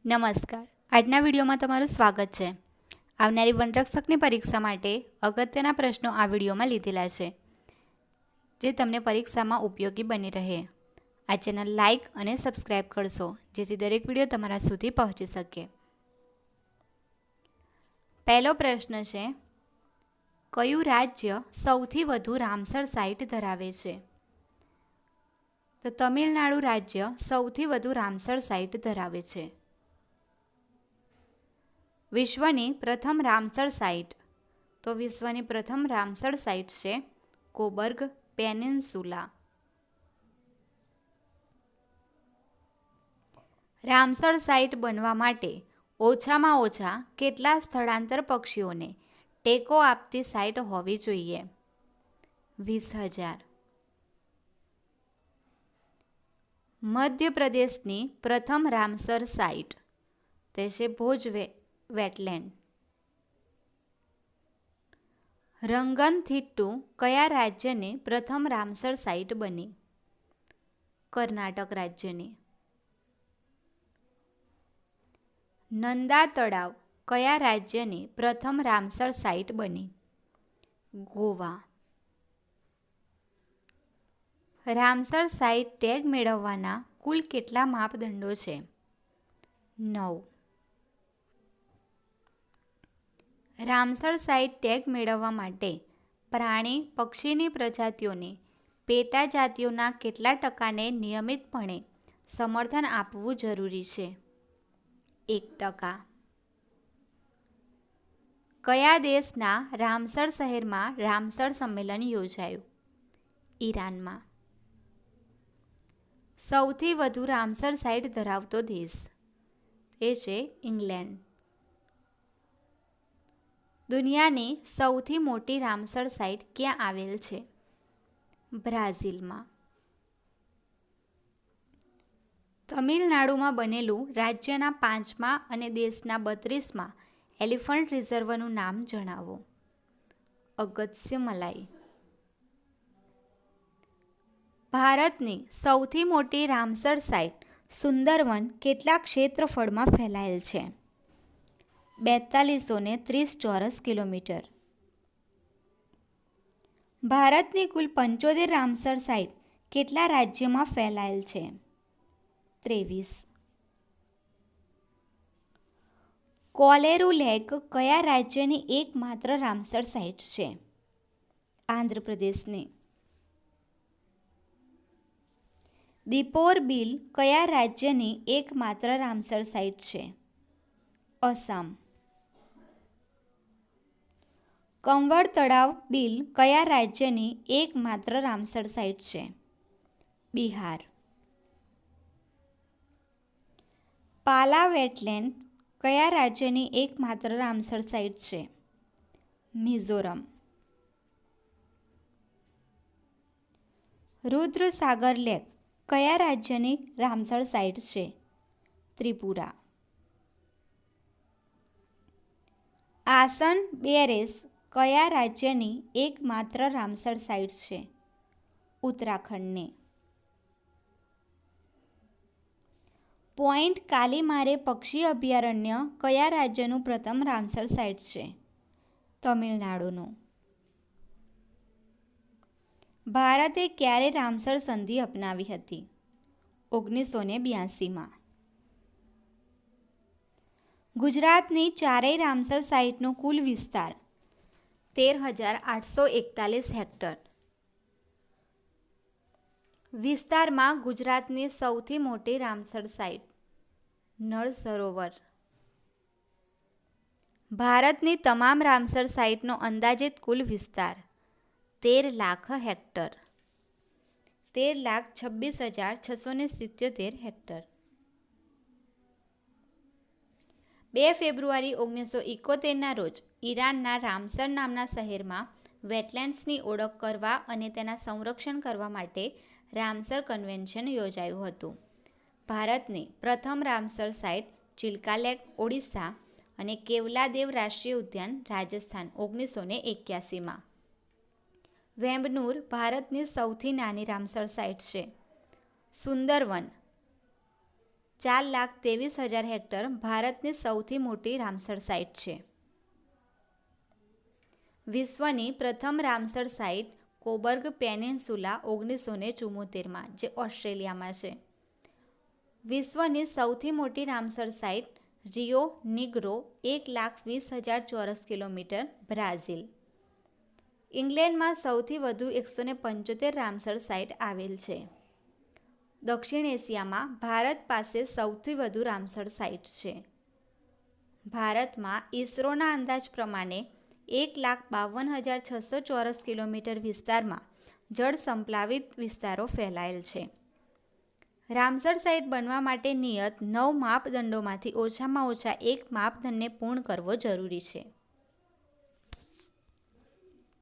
નમસ્કાર. આજના વિડીયોમાં તમારું સ્વાગત છે. આવનારી વનરક્ષકની પરીક્ષા માટે અગત્યના પ્રશ્નો આ વિડીયોમાં લીધેલા છે, જે તમને પરીક્ષામાં ઉપયોગી બની રહે. આ ચેનલ લાઇક અને સબસ્ક્રાઈબ કરશો, જેથી દરેક વિડીયો તમારા સુધી પહોંચી શકે. પહેલો પ્રશ્ન છે, કયું રાજ્ય સૌથી વધુ રામસર સાઇટ ધરાવે છે? તો તમિલનાડુ રાજ્ય સૌથી વધુ રામસર સાઇટ ધરાવે છે. વિશ્વની પ્રથમ રામસર સાઇટ. તો વિશ્વની પ્રથમ રામસર સાઇટ છે કોબર્ગ પેનિન્સુલા. રામસર સાઇટ બનવા માટે ઓછામાં ઓછા કેટલા સ્થળાંતર પક્ષીઓને ટેકો આપતી સાઇટ હોવી જોઈએ? 20,000. મધ્યપ્રદેશની પ્રથમ રામસર સાઇટ તે છે ભોજ વેટલેન્ડ. રંગનથિટ્ટુ કયા રાજ્યની પ્રથમ રામસર સાઇટ બની? કર્ણાટક રાજ્યની. નંદા તળાવ કયા રાજ્યની પ્રથમ રામસર સાઇટ બની? ગોવા. રામસર સાઇટ ટેગ મેળવવાના કુલ કેટલા માપદંડો છે? 9. રામસર સાઇટ ટેગ મેળવવા માટે પ્રાણી પક્ષીની પ્રજાતિઓની પેટા જાતિઓના કેટલા ટકાને નિયમિતપણે સમર્થન આપવું જરૂરી છે? 1%. કયા દેશના રામસર શહેરમાં રામસર સંમેલન યોજાયું? ઈરાનમાં. સૌથી વધુ રામસર સાઇટ ધરાવતો દેશ એ છે ઇંગ્લેન્ડ. દુનિયાની સૌથી મોટી રામસર સાઇટ ક્યાં આવેલ છે? બ્રાઝિલમાં. તમિલનાડુમાં બનેલું રાજ્યના 5મા અને દેશના 32મા એલિફન્ટ રિઝર્વનું નામ જણાવો. અગસ્ત્યમલાઈ. ભારતની સૌથી મોટી રામસર સાઇટ સુંદરવન કેટલા ક્ષેત્રફળમાં ફેલાયેલ છે? 4230 ચોરસ કિલોમીટર. ભારતની કુલ 75 રામસર સાઇટ કેટલા રાજ્યોમાં ફેલાયેલ છે? 23. કોલેરુ લેક કયા રાજ્યની એકમાત્ર રામસર સાઇટ છે? આંધ્રપ્રદેશની. દીપોર બીલ કયા રાજ્યની એકમાત્ર રામસર સાઇટ છે? અસમ. કંવર તળાવ બીલ કયા રાજ્યની એકમાત્ર રામસર સાઇટ છે? બિહાર. પાલા વેટલેન્ડ કયા રાજ્યની એકમાત્ર રામસર સાઇટ છે? મિઝોરમ. રુદ્રસાગર લેક કયા રાજ્યની રામસર સાઇટ છે? ત્રિપુરા. આસન બેરેસ કયા રાજ્યની એકમાત્ર રામસર સાઇટ છે? ઉત્તરાખંડની. પોઈન્ટ કાલીમારે પક્ષી અભયારણ્ય કયા રાજ્યનું પ્રથમ રામસર સાઇટ છે? તમિલનાડુનું. ભારતે ક્યારે રામસર સંધિ અપનાવી હતી? 1982માં. ગુજરાતની ચારેય રામસર સાઇટનો કુલ વિસ્તાર 13,841 હેક્ટર. વિસ્તારમાં ગુજરાતની સૌથી મોટી રામસર સાઇટ નળ સરોવર. ભારતની તમામ રામસર સાઇટનો અંદાજિત કુલ વિસ્તાર 13 લાખ હેક્ટર. 13,26,677 હેક્ટર. 2 ફેબ્રુઆરી 1971ના રોજ ઈરાનના રામસર નામના શહેરમાં વેટલેન્ડ્સની ઓળખ કરવા અને તેના સંરક્ષણ કરવા માટે રામસર કન્વેન્શન યોજાયું હતું. ભારતની પ્રથમ Ramsar site Chilika lake Odisha અને કેવલાદેવ રાષ્ટ્રીય ઉદ્યાન રાજસ્થાન 1981માં. વેમ્બનૂર ભારતની સૌથી નાની રામસર સાઇટ છે. સુંદરવન 4,23,000 હેક્ટર ભારતની સૌથી મોટી રામસર સાઇટ છે. વિશ્વની પ્રથમ રામસર સાઇટ કોબર્ગ પેનિન્સુલા 1974માં, જે ઓસ્ટ્રેલિયામાં છે. વિશ્વની સૌથી મોટી રામસર સાઇટ રિયો નિગ્રો 1,20,000 ચોરસ કિલોમીટર, બ્રાઝિલ. ઇંગ્લેન્ડમાં સૌથી વધુ 175 રામસર સાઇટ આવેલ છે. દક્ષિણ એશિયામાં ભારત પાસે સૌથી વધુ રામસર સાઇટ છે. ભારતમાં ઇસરોના અંદાજ પ્રમાણે 1,52,600 ચોરસ કિલોમીટર વિસ્તારમાં જળ સંપ્લાવિત વિસ્તારો ફેલાયેલ છે. રામસર સાઇટ બનવા માટે નિયત 9 માપદંડોમાંથી ઓછામાં ઓછા એક માપદંડને પૂર્ણ કરવો જરૂરી છે.